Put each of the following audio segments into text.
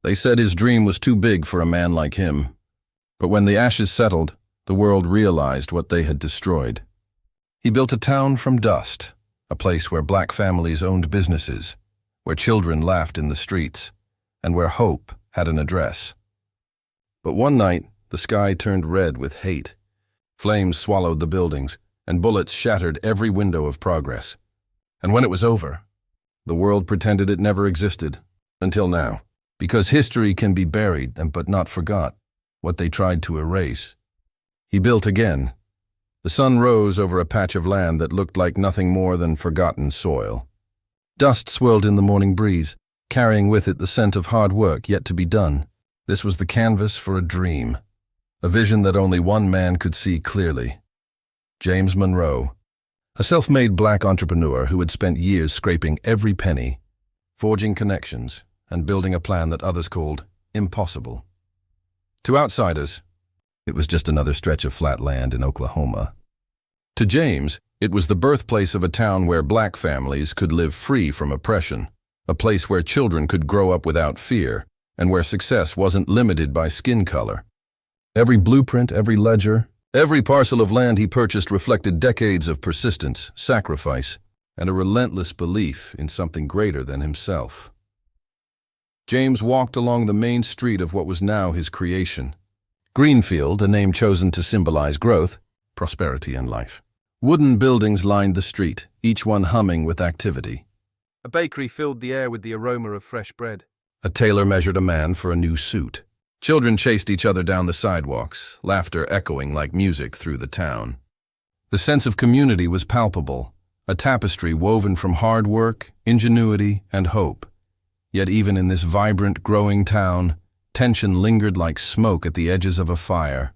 They said his dream was too big for a man like him. But when the ashes settled, the world realized what they had destroyed. He built a town from dust, a place where black families owned businesses, where children laughed in the streets, and where hope had an address. But one night, the sky turned red with hate. Flames swallowed the buildings, and bullets shattered every window of progress. And when it was over, the world pretended it never existed, until now. Because history can be buried but not forgot, what they tried to erase. He built again. The sun rose over a patch of land that looked like nothing more than forgotten soil. Dust swirled in the morning breeze, carrying with it the scent of hard work yet to be done. This was the canvas for a dream, a vision that only one man could see clearly. James Monroe, a self-made black entrepreneur who had spent years scraping every penny, forging connections, and building a plan that others called impossible. To outsiders, it was just another stretch of flat land in Oklahoma. To James, it was the birthplace of a town where black families could live free from oppression, a place where children could grow up without fear, and where success wasn't limited by skin color. Every blueprint, every ledger, every parcel of land he purchased reflected decades of persistence, sacrifice, and a relentless belief in something greater than himself. James walked along the main street of what was now his creation. Greenfield, a name chosen to symbolize growth, prosperity, and life. Wooden buildings lined the street, each one humming with activity. A bakery filled the air with the aroma of fresh bread. A tailor measured a man for a new suit. Children chased each other down the sidewalks, laughter echoing like music through the town. The sense of community was palpable, a tapestry woven from hard work, ingenuity, and hope. Yet even in this vibrant, growing town, tension lingered like smoke at the edges of a fire.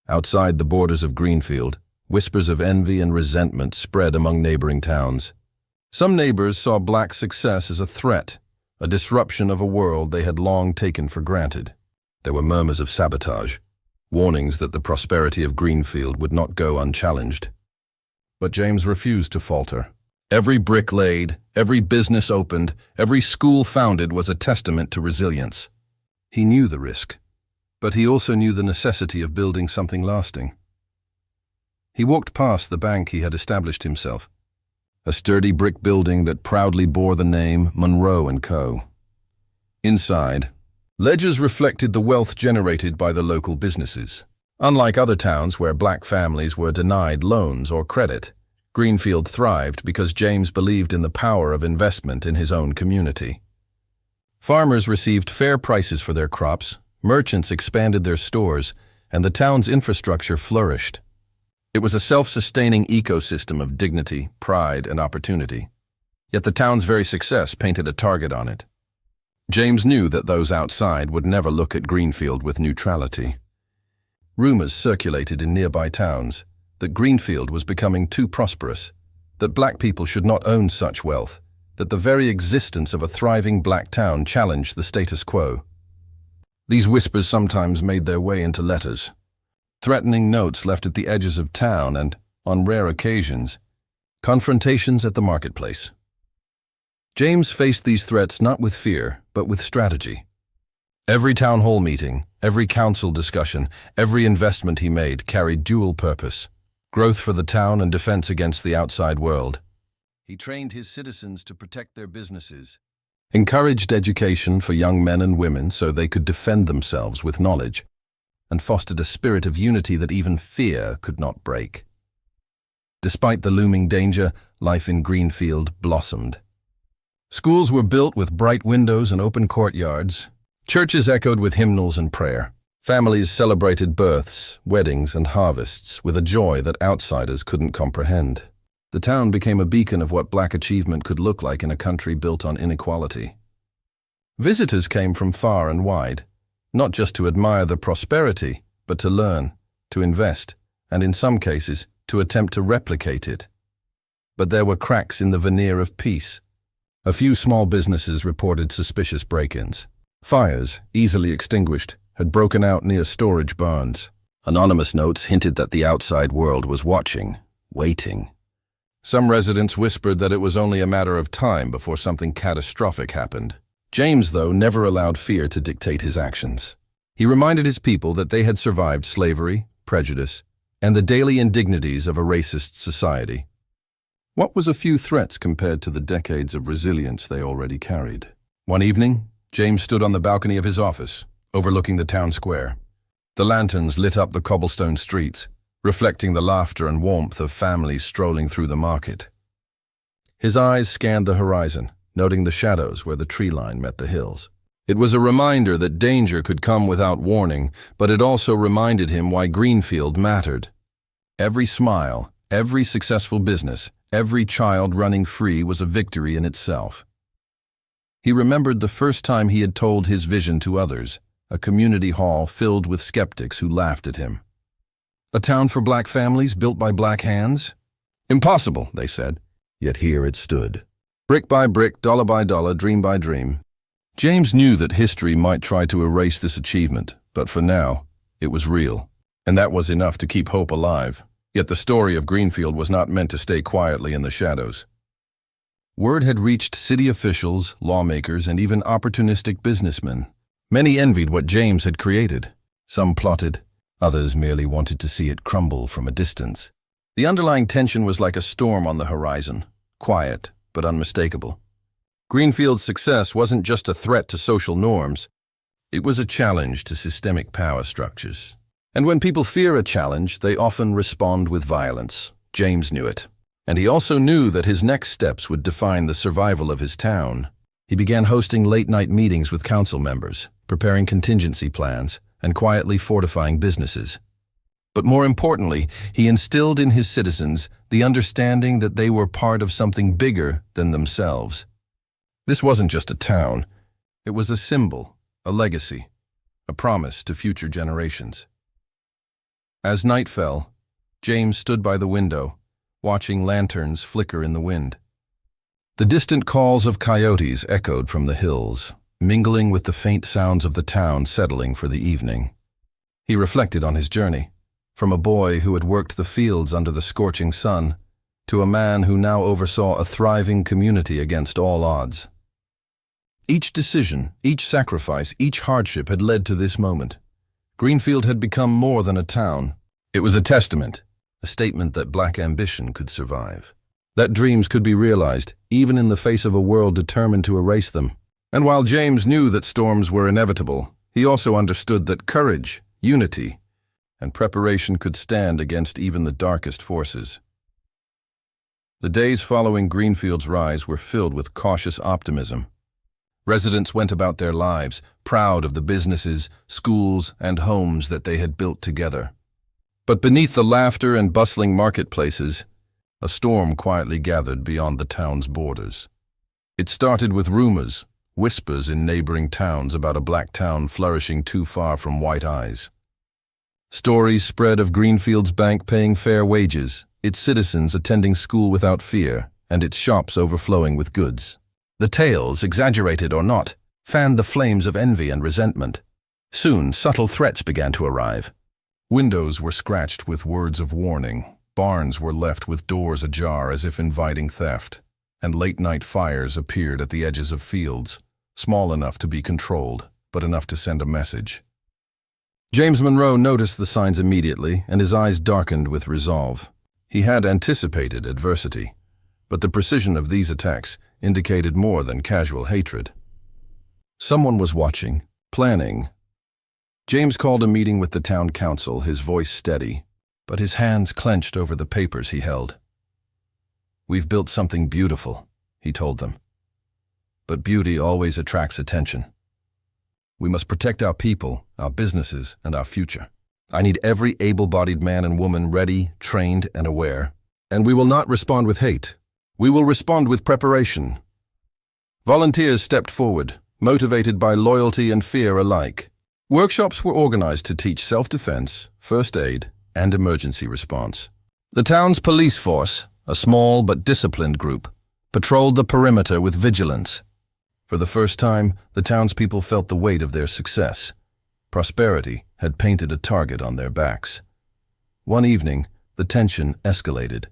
Outside the borders of Greenfield, whispers of envy and resentment spread among neighboring towns. Some neighbors saw black success as a threat, a disruption of a world they had long taken for granted. There were murmurs of sabotage, warnings that the prosperity of Greenfield would not go unchallenged. But James refused to falter. Every brick laid, every business opened, every school founded was a testament to resilience. He knew the risk, but he also knew the necessity of building something lasting. He walked past the bank he had established himself, a sturdy brick building that proudly bore the name Monroe & Co. Inside, ledgers reflected the wealth generated by the local businesses. Unlike other towns where black families were denied loans or credit, Greenfield thrived because James believed in the power of investment in his own community. Farmers received fair prices for their crops, merchants expanded their stores, and the town's infrastructure flourished. It was a self-sustaining ecosystem of dignity, pride, and opportunity. Yet the town's very success painted a target on it. James knew that those outside would never look at Greenfield with neutrality. Rumors circulated in nearby towns that Greenfield was becoming too prosperous, that black people should not own such wealth, that the very existence of a thriving black town challenged the status quo. These whispers sometimes made their way into letters, threatening notes left at the edges of town and, on rare occasions, confrontations at the marketplace. James faced these threats not with fear, but with strategy. Every town hall meeting, every council discussion, every investment he made carried dual purpose: growth for the town and defense against the outside world. He trained his citizens to protect their businesses, encouraged education for young men and women so they could defend themselves with knowledge, and fostered a spirit of unity that even fear could not break. Despite the looming danger, life in Greenfield blossomed. Schools were built with bright windows and open courtyards. Churches echoed with hymnals and prayer. Families celebrated births, weddings, and harvests with a joy that outsiders couldn't comprehend. The town became a beacon of what black achievement could look like in a country built on inequality. Visitors came from far and wide, not just to admire the prosperity, but to learn, to invest, and in some cases, to attempt to replicate it. But there were cracks in the veneer of peace. A few small businesses reported suspicious break-ins. Fires, easily extinguished, had broken out near storage barns. Anonymous notes hinted that the outside world was watching, waiting. Some residents whispered that it was only a matter of time before something catastrophic happened. James, though, never allowed fear to dictate his actions. He reminded his people that they had survived slavery, prejudice, and the daily indignities of a racist society. What was a few threats compared to the decades of resilience they already carried? One evening, James stood on the balcony of his office, overlooking the town square. The lanterns lit up the cobblestone streets, reflecting the laughter and warmth of families strolling through the market. His eyes scanned the horizon, noting the shadows where the tree line met the hills. It was a reminder that danger could come without warning, but it also reminded him why Greenfield mattered. Every smile, every successful business, every child running free was a victory in itself. He remembered the first time he had told his vision to others, a community hall filled with skeptics who laughed at him. A town for black families built by black hands? Impossible, they said. Yet here it stood. Brick by brick, dollar by dollar, dream by dream. James knew that history might try to erase this achievement, but for now, it was real. And that was enough to keep hope alive. Yet the story of Greenfield was not meant to stay quietly in the shadows. Word had reached city officials, lawmakers, and even opportunistic businessmen. Many envied what James had created. Some plotted, others merely wanted to see it crumble from a distance. The underlying tension was like a storm on the horizon, quiet but unmistakable. Greenfield's success wasn't just a threat to social norms, it was a challenge to systemic power structures. And when people fear a challenge, they often respond with violence. James knew it. And he also knew that his next steps would define the survival of his town. He began hosting late-night meetings with council members, preparing contingency plans, and quietly fortifying businesses. But more importantly, he instilled in his citizens the understanding that they were part of something bigger than themselves. This wasn't just a town. It was a symbol, a legacy, a promise to future generations. As night fell, James stood by the window, watching lanterns flicker in the wind. The distant calls of coyotes echoed from the hills, mingling with the faint sounds of the town settling for the evening. He reflected on his journey, from a boy who had worked the fields under the scorching sun, to a man who now oversaw a thriving community against all odds. Each decision, each sacrifice, each hardship had led to this moment. Greenfield had become more than a town. It was a testament, a statement that black ambition could survive. That dreams could be realized, even in the face of a world determined to erase them. And while James knew that storms were inevitable, he also understood that courage, unity, and preparation could stand against even the darkest forces. The days following Greenfield's rise were filled with cautious optimism. Residents went about their lives, proud of the businesses, schools, and homes that they had built together. But beneath the laughter and bustling marketplaces, a storm quietly gathered beyond the town's borders. It started with rumors, whispers in neighboring towns about a black town flourishing too far from white eyes. Stories spread of Greenfield's bank paying fair wages, its citizens attending school without fear, and its shops overflowing with goods. The tales, exaggerated or not, fanned the flames of envy and resentment. Soon, subtle threats began to arrive. Windows were scratched with words of warning, barns were left with doors ajar as if inviting theft, and late-night fires appeared at the edges of fields, small enough to be controlled, but enough to send a message. James Monroe noticed the signs immediately, and his eyes darkened with resolve. He had anticipated adversity, but the precision of these attacks indicated more than casual hatred. Someone was watching, planning. James called a meeting with the town council, his voice steady, but his hands clenched over the papers he held. "We've built something beautiful," he told them. "But beauty always attracts attention. We must protect our people, our businesses, and our future. I need every able-bodied man and woman ready, trained, and aware. And we will not respond with hate. We will respond with preparation." Volunteers stepped forward, motivated by loyalty and fear alike. Workshops were organized to teach self-defense, first aid, and emergency response. The town's police force, a small but disciplined group, patrolled the perimeter with vigilance. For the first time, the townspeople felt the weight of their success. Prosperity had painted a target on their backs. One evening, the tension escalated.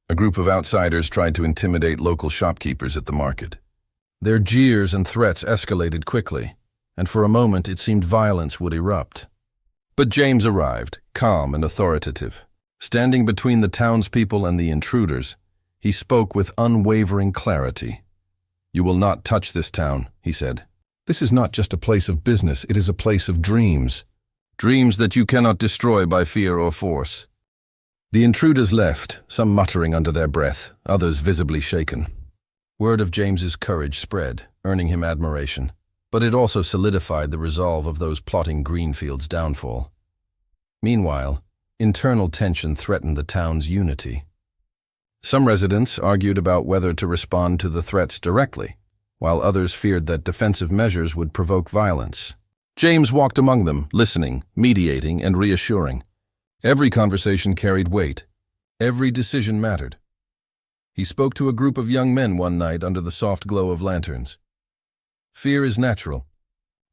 A group of outsiders tried to intimidate local shopkeepers at the market. Their jeers and threats escalated quickly, and for a moment it seemed violence would erupt. But James arrived, calm and authoritative. Standing between the townspeople and the intruders, he spoke with unwavering clarity. "You will not touch this town," he said. "This is not just a place of business, it is a place of dreams. Dreams that you cannot destroy by fear or force." The intruders left, some muttering under their breath, others visibly shaken. Word of James's courage spread, earning him admiration, but it also solidified the resolve of those plotting Greenfield's downfall. Meanwhile, internal tension threatened the town's unity. Some residents argued about whether to respond to the threats directly, while others feared that defensive measures would provoke violence. James walked among them, listening, mediating, and reassuring. Every conversation carried weight. Every decision mattered. He spoke to a group of young men one night under the soft glow of lanterns. Fear is natural.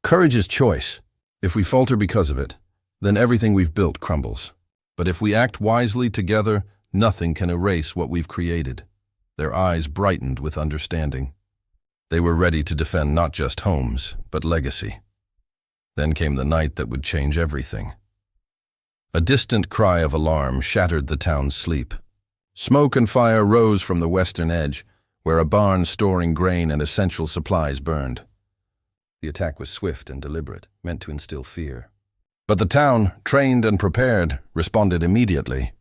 Courage is choice. If we falter because of it, then everything we've built crumbles. But if we act wisely together, nothing can erase what we've created. Their eyes brightened with understanding. They were ready to defend not just homes, but legacy. Then came the night that would change everything. A distant cry of alarm shattered the town's sleep. Smoke and fire rose from the western edge, where a barn storing grain and essential supplies burned. The attack was swift and deliberate, meant to instill fear. But the town, trained and prepared, responded immediately.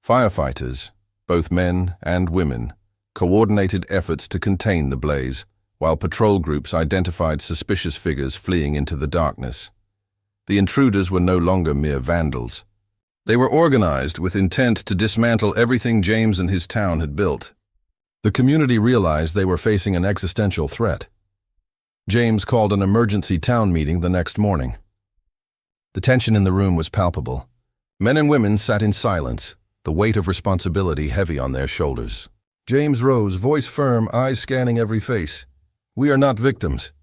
Firefighters, both men and women, coordinated efforts to contain the blaze, while patrol groups identified suspicious figures fleeing into the darkness. The intruders were no longer mere vandals. They were organized with intent to dismantle everything James and his town had built. The community realized they were facing an existential threat. James called an emergency town meeting the next morning. The tension in the room was palpable. Men and women sat in silence, the weight of responsibility heavy on their shoulders. James rose, voice firm, eyes scanning every face. "We are not victims.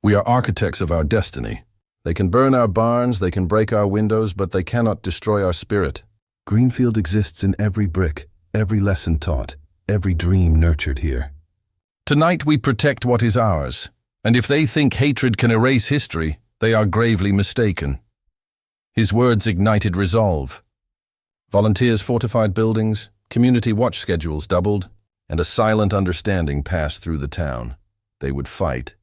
We are architects of our destiny. They can burn our barns, they can break our windows, but they cannot destroy our spirit. Greenfield exists in every brick, every lesson taught, every dream nurtured here. Tonight we protect what is ours, and if they think hatred can erase history, they are gravely mistaken." His words ignited resolve. Volunteers fortified buildings, community watch schedules doubled, and a silent understanding passed through the town. They would fight,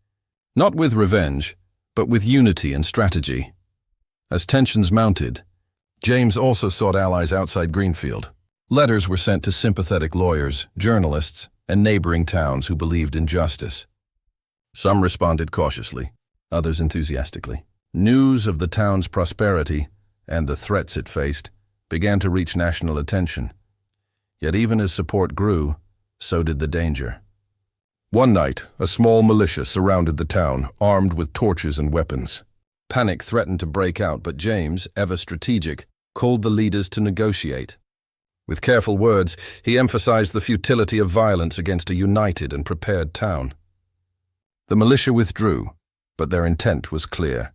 not with revenge, but with unity and strategy. As tensions mounted, James also sought allies outside Greenfield. Letters were sent to sympathetic lawyers, journalists, and neighboring towns who believed in justice. Some responded cautiously, others enthusiastically. News of the town's prosperity and the threats it faced began to reach national attention. Yet even as support grew, so did the danger. One night, a small militia surrounded the town, armed with torches and weapons. Panic threatened to break out, but James, ever strategic, called the leaders to negotiate. With careful words, he emphasized the futility of violence against a united and prepared town. The militia withdrew, but their intent was clear.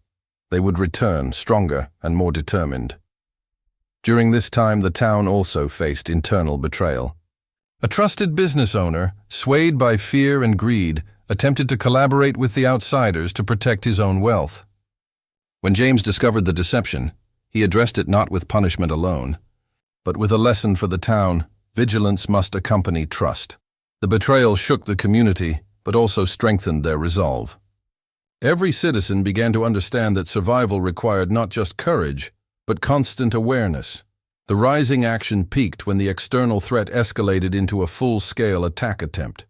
They would return stronger and more determined. During this time, the town also faced internal betrayal. A trusted business owner, swayed by fear and greed, attempted to collaborate with the outsiders to protect his own wealth. When James discovered the deception, he addressed it not with punishment alone, but with a lesson for the town: vigilance must accompany trust. The betrayal shook the community, but also strengthened their resolve. Every citizen began to understand that survival required not just courage, but constant awareness. The rising action peaked when the external threat escalated into a full-scale attack attempt.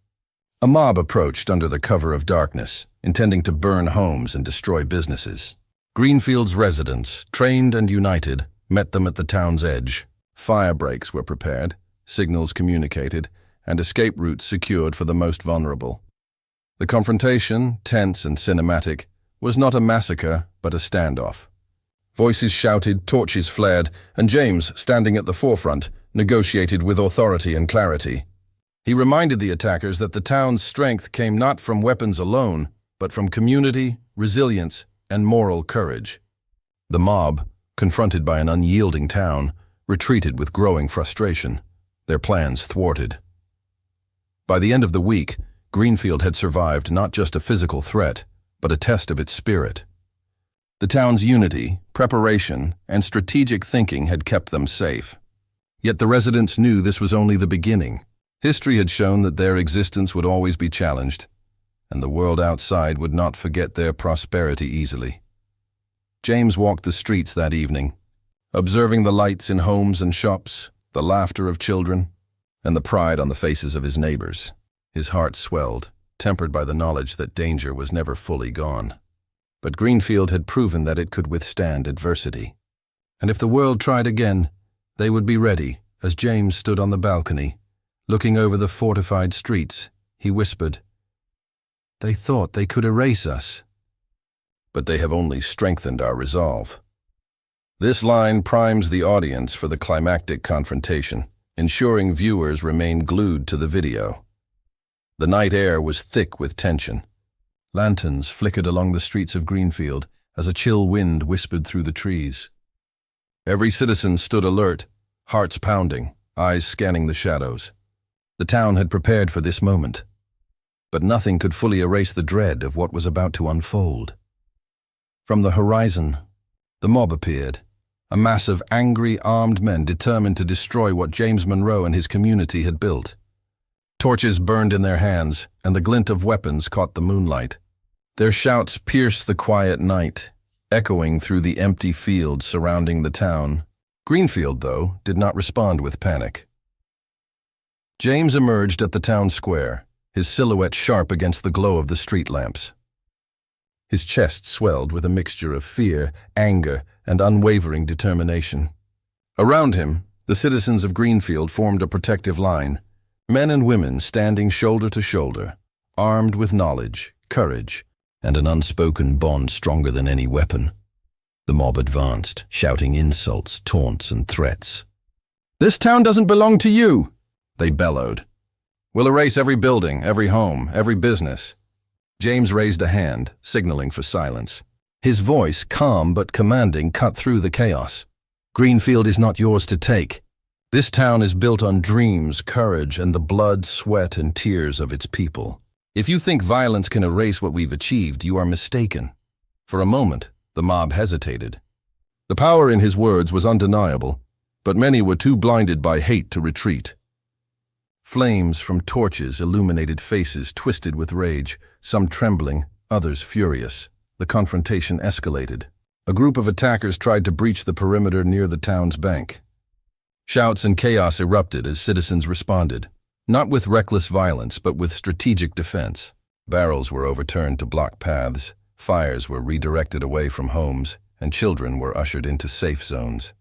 A mob approached under the cover of darkness, intending to burn homes and destroy businesses. Greenfield's residents, trained and united, met them at the town's edge. Fire breaks were prepared, signals communicated, and escape routes secured for the most vulnerable. The confrontation, tense and cinematic, was not a massacre but a standoff. Voices shouted, torches flared, and James, standing at the forefront, negotiated with authority and clarity. He reminded the attackers that the town's strength came not from weapons alone, but from community, resilience, and moral courage. The mob, confronted by an unyielding town, retreated with growing frustration, their plans thwarted. By the end of the week, Greenfield had survived not just a physical threat, but a test of its spirit. The town's unity, preparation, and strategic thinking had kept them safe. Yet the residents knew this was only the beginning. History had shown that their existence would always be challenged, and the world outside would not forget their prosperity easily. James walked the streets that evening, observing the lights in homes and shops, the laughter of children, and the pride on the faces of his neighbors. His heart swelled, tempered by the knowledge that danger was never fully gone. But Greenfield had proven that it could withstand adversity. And if the world tried again, they would be ready. As James stood on the balcony, looking over the fortified streets, he whispered, "They thought they could erase us, but they have only strengthened our resolve." This line primes the audience for the climactic confrontation, ensuring viewers remain glued to the video. The night air was thick with tension. Lanterns flickered along the streets of Greenfield as a chill wind whispered through the trees. Every citizen stood alert, hearts pounding, eyes scanning the shadows. The town had prepared for this moment, but nothing could fully erase the dread of what was about to unfold. From the horizon, the mob appeared, a mass of angry, armed men determined to destroy what James Monroe and his community had built. Torches burned in their hands, and the glint of weapons caught the moonlight. Their shouts pierced the quiet night, echoing through the empty fields surrounding the town. Greenfield, though, did not respond with panic. James emerged at the town square, his silhouette sharp against the glow of the street lamps. His chest swelled with a mixture of fear, anger, and unwavering determination. Around him, the citizens of Greenfield formed a protective line, men and women standing shoulder to shoulder, armed with knowledge, courage, and an unspoken bond stronger than any weapon. The mob advanced, shouting insults, taunts, and threats. "This town doesn't belong to you," they bellowed. "We'll erase every building, every home, every business." James raised a hand, signaling for silence. His voice, calm but commanding, cut through the chaos. "Greenfield is not yours to take. This town is built on dreams, courage, and the blood, sweat, and tears of its people. If you think violence can erase what we've achieved, you are mistaken." For a moment, the mob hesitated. The power in his words was undeniable, but many were too blinded by hate to retreat. Flames from torches illuminated faces twisted with rage, some trembling, others furious. The confrontation escalated. A group of attackers tried to breach the perimeter near the town's bank. Shouts and chaos erupted as citizens responded, not with reckless violence but with strategic defense. Barrels were overturned to block paths, fires were redirected away from homes, and children were ushered into safe zones.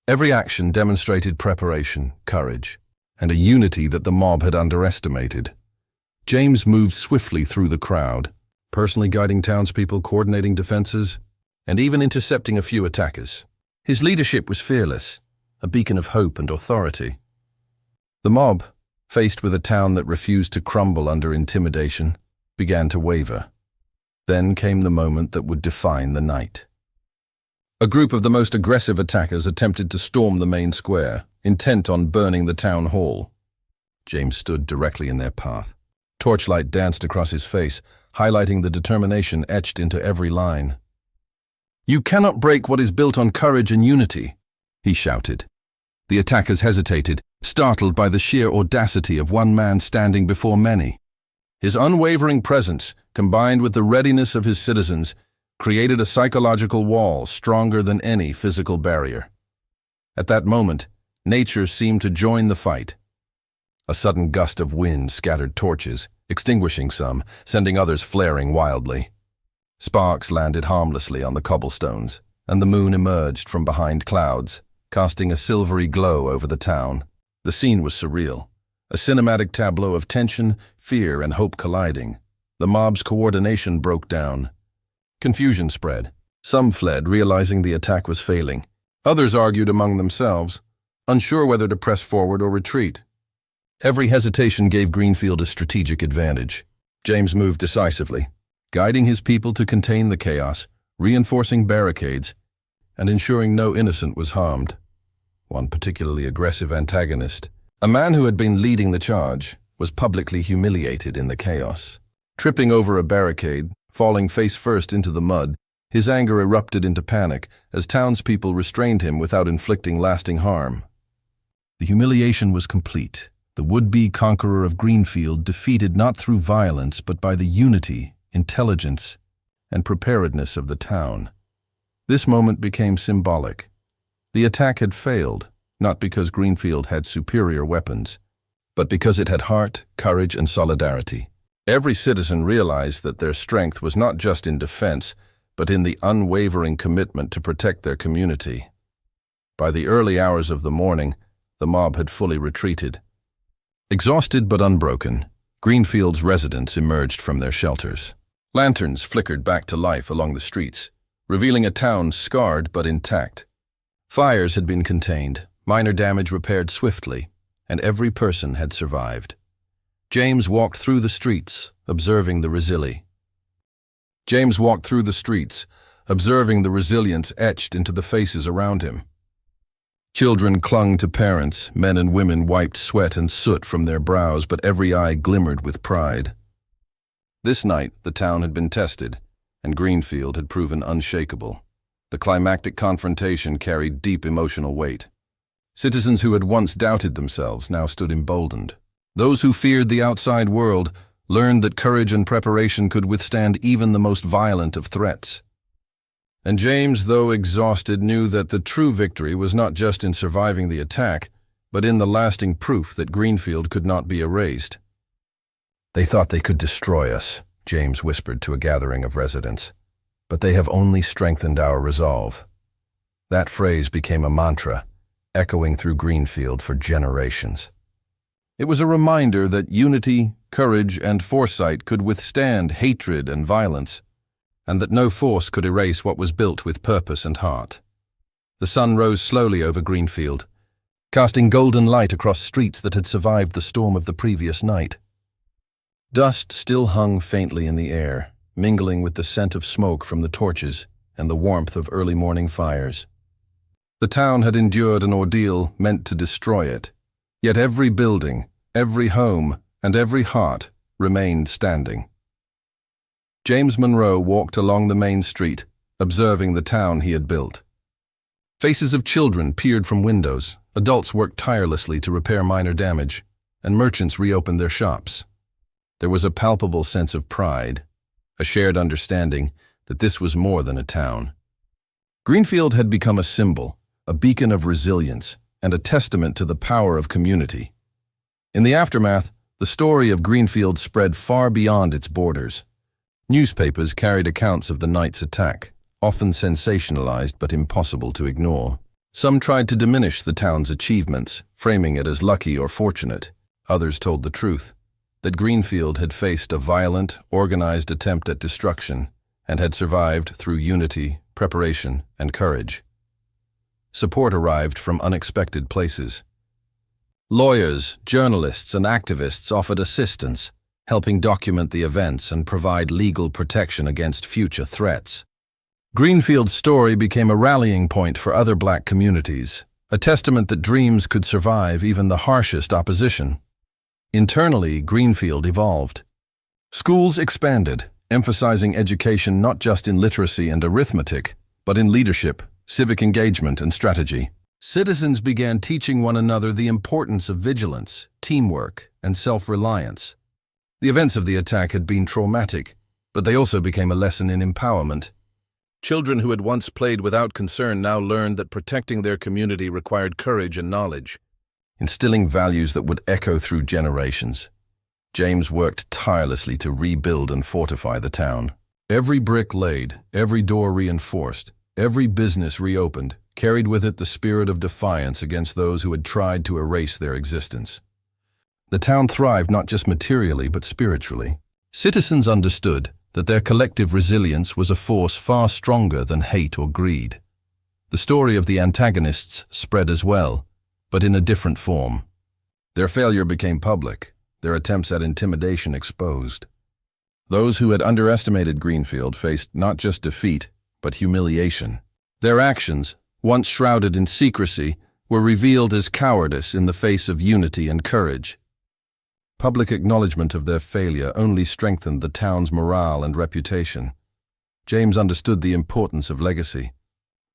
Every action demonstrated preparation, courage, and a unity that the mob had underestimated. James moved swiftly through the crowd, personally guiding townspeople, coordinating defenses, and even intercepting a few attackers. His leadership was fearless, a beacon of hope and authority. The mob, faced with a town that refused to crumble under intimidation, began to waver. Then came the moment that would define the night. A group of the most aggressive attackers attempted to storm the main square, intent on burning the town hall. James stood directly in their path. Torchlight danced across his face, highlighting the determination etched into every line. "You cannot break what is built on courage and unity," he shouted. The attackers hesitated, startled by the sheer audacity of one man standing before many. His unwavering presence, combined with the readiness of his citizens, created a psychological wall stronger than any physical barrier. At that moment, nature seemed to join the fight. A sudden gust of wind scattered torches, extinguishing some, sending others flaring wildly. Sparks landed harmlessly on the cobblestones, and the moon emerged from behind clouds, casting a silvery glow over the town. The scene was surreal, a cinematic tableau of tension, fear, and hope colliding. The mob's coordination broke down. Confusion spread. Some fled, realizing the attack was failing. Others argued among themselves, unsure whether to press forward or retreat. Every hesitation gave Greenfield a strategic advantage. James moved decisively, guiding his people to contain the chaos, reinforcing barricades, and ensuring no innocent was harmed. One particularly aggressive antagonist, a man who had been leading the charge, was publicly humiliated in the chaos. Tripping over a barricade, falling face first into the mud, his anger erupted into panic as townspeople restrained him without inflicting lasting harm. The humiliation was complete. The would-be conqueror of Greenfield defeated not through violence but by the unity, intelligence, and preparedness of the town. This moment became symbolic. The attack had failed, not because Greenfield had superior weapons, but because it had heart, courage, and solidarity. Every citizen realized that their strength was not just in defense, but in the unwavering commitment to protect their community. By the early hours of the morning, the mob had fully retreated. Exhausted but unbroken, Greenfield's residents emerged from their shelters. Lanterns flickered back to life along the streets, revealing a town scarred but intact. Fires had been contained, minor damage repaired swiftly, and every person had survived. James walked through the streets, observing the resilience etched into the faces around him. Children clung to parents, men and women wiped sweat and soot from their brows, but every eye glimmered with pride. This night, the town had been tested, and Greenfield had proven unshakable. The climactic confrontation carried deep emotional weight. Citizens who had once doubted themselves now stood emboldened. Those who feared the outside world learned that courage and preparation could withstand even the most violent of threats. And James, though exhausted, knew that the true victory was not just in surviving the attack, but in the lasting proof that Greenfield could not be erased. "They thought they could destroy us," James whispered to a gathering of residents, "but they have only strengthened our resolve." That phrase became a mantra, echoing through Greenfield for generations. It was a reminder that unity, courage, and foresight could withstand hatred and violence, and that no force could erase what was built with purpose and heart. The sun rose slowly over Greenfield, casting golden light across streets that had survived the storm of the previous night. Dust still hung faintly in the air, mingling with the scent of smoke from the torches and the warmth of early morning fires. The town had endured an ordeal meant to destroy it, yet every building, every home, and every heart remained standing. James Monroe walked along the main street, observing the town he had built. Faces of children peered from windows, adults worked tirelessly to repair minor damage, and merchants reopened their shops. There was a palpable sense of pride, a shared understanding that this was more than a town. Greenfield had become a symbol, a beacon of resilience, and a testament to the power of community. In the aftermath, the story of Greenfield spread far beyond its borders. Newspapers carried accounts of the night's attack, often sensationalized but impossible to ignore. Some tried to diminish the town's achievements, framing it as lucky or fortunate. Others told the truth, that Greenfield had faced a violent, organized attempt at destruction and had survived through unity, preparation, and courage. Support arrived from unexpected places. Lawyers, journalists, and activists offered assistance, helping document the events and provide legal protection against future threats. Greenfield's story became a rallying point for other black communities, a testament that dreams could survive even the harshest opposition. Internally, Greenfield evolved. Schools expanded, emphasizing education not just in literacy and arithmetic, but in leadership, civic engagement, and strategy. Citizens began teaching one another the importance of vigilance, teamwork, and self-reliance. The events of the attack had been traumatic, but they also became a lesson in empowerment. Children who had once played without concern now learned that protecting their community required courage and knowledge, instilling values that would echo through generations. James worked tirelessly to rebuild and fortify the town. Every brick laid, every door reinforced, every business reopened, carried with it the spirit of defiance against those who had tried to erase their existence. The town thrived not just materially but spiritually. Citizens understood that their collective resilience was a force far stronger than hate or greed. The story of the antagonists spread as well, but in a different form. Their failure became public, their attempts at intimidation exposed. Those who had underestimated Greenfield faced not just defeat, but humiliation. Their actions, once shrouded in secrecy, were revealed as cowardice in the face of unity and courage. Public acknowledgement of their failure only strengthened the town's morale and reputation. James understood the importance of legacy.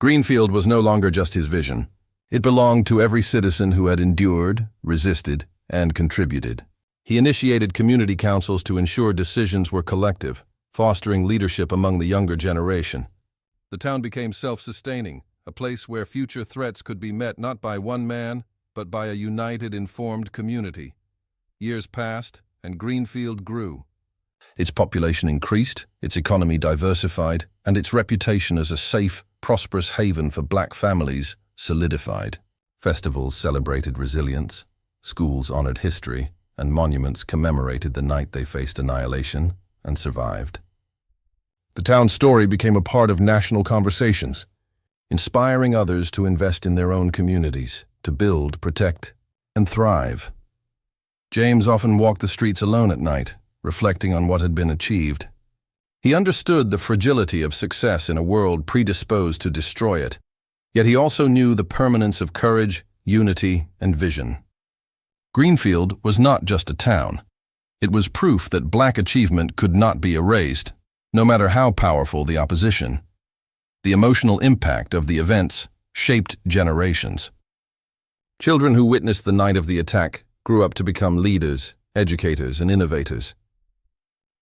Greenfield was no longer just his vision. It belonged to every citizen who had endured, resisted, and contributed. He initiated community councils to ensure decisions were collective, fostering leadership among the younger generation. The town became self-sustaining, a place where future threats could be met not by one man, but by a united, informed community. Years passed, and Greenfield grew. Its population increased, its economy diversified, and its reputation as a safe, prosperous haven for black families solidified. Festivals celebrated resilience, schools honored history, and monuments commemorated the night they faced annihilation and survived. The town's story became a part of national conversations, inspiring others to invest in their own communities, to build, protect, and thrive. James often walked the streets alone at night, reflecting on what had been achieved. He understood the fragility of success in a world predisposed to destroy it, yet he also knew the permanence of courage, unity, and vision. Greenfield was not just a town. It was proof that black achievement could not be erased, no matter how powerful the opposition. The emotional impact of the events shaped generations. Children who witnessed the night of the attack grew up to become leaders, educators, and innovators.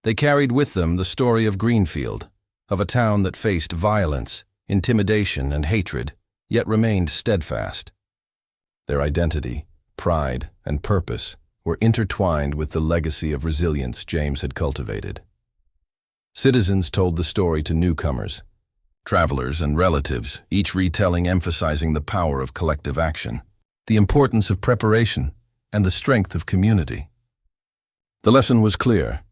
They carried with them the story of Greenfield, of a town that faced violence, intimidation, and hatred, yet remained steadfast. Their identity, pride, and purpose were intertwined with the legacy of resilience James had cultivated. Citizens told the story to newcomers, travelers, and relatives, each retelling emphasizing the power of collective action, the importance of preparation, and the strength of community. The lesson was clear.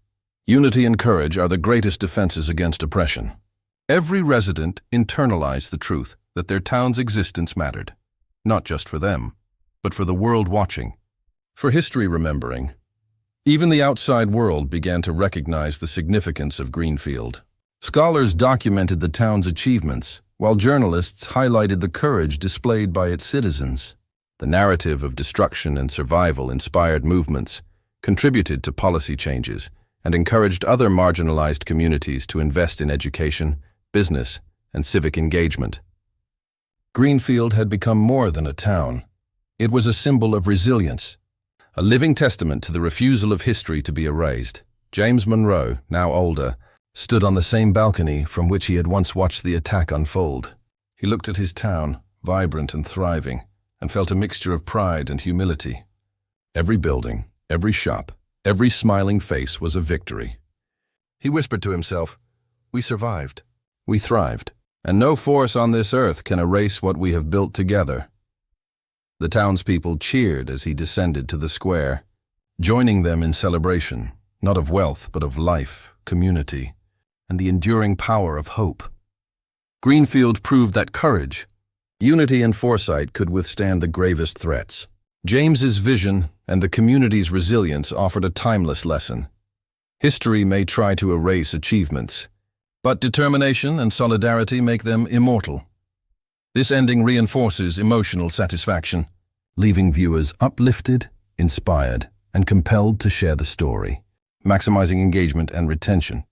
Unity and courage are the greatest defenses against oppression. Every resident internalized the truth that their town's existence mattered, not just for them, but for the world watching, for history remembering. Even the outside world began to recognize the significance of Greenfield. Scholars documented the town's achievements, while journalists highlighted the courage displayed by its citizens. The narrative of destruction and survival inspired movements, contributed to policy changes, and encouraged other marginalized communities to invest in education, business, and civic engagement. Greenfield had become more than a town. It was a symbol of resilience, a living testament to the refusal of history to be erased. James Monroe, now older, stood on the same balcony from which he had once watched the attack unfold. He looked at his town, vibrant and thriving, and felt a mixture of pride and humility. Every building, every shop, every smiling face was a victory. He whispered to himself, "We survived, we thrived, and no force on this earth can erase what we have built together." The townspeople cheered as he descended to the square, joining them in celebration, not of wealth but of life, community, and the enduring power of hope. Greenfield proved that courage, unity, and foresight could withstand the gravest threats. James's vision and the community's resilience offered a timeless lesson. History may try to erase achievements, but determination and solidarity make them immortal. This ending reinforces emotional satisfaction, leaving viewers uplifted, inspired, and compelled to share the story, maximizing engagement and retention.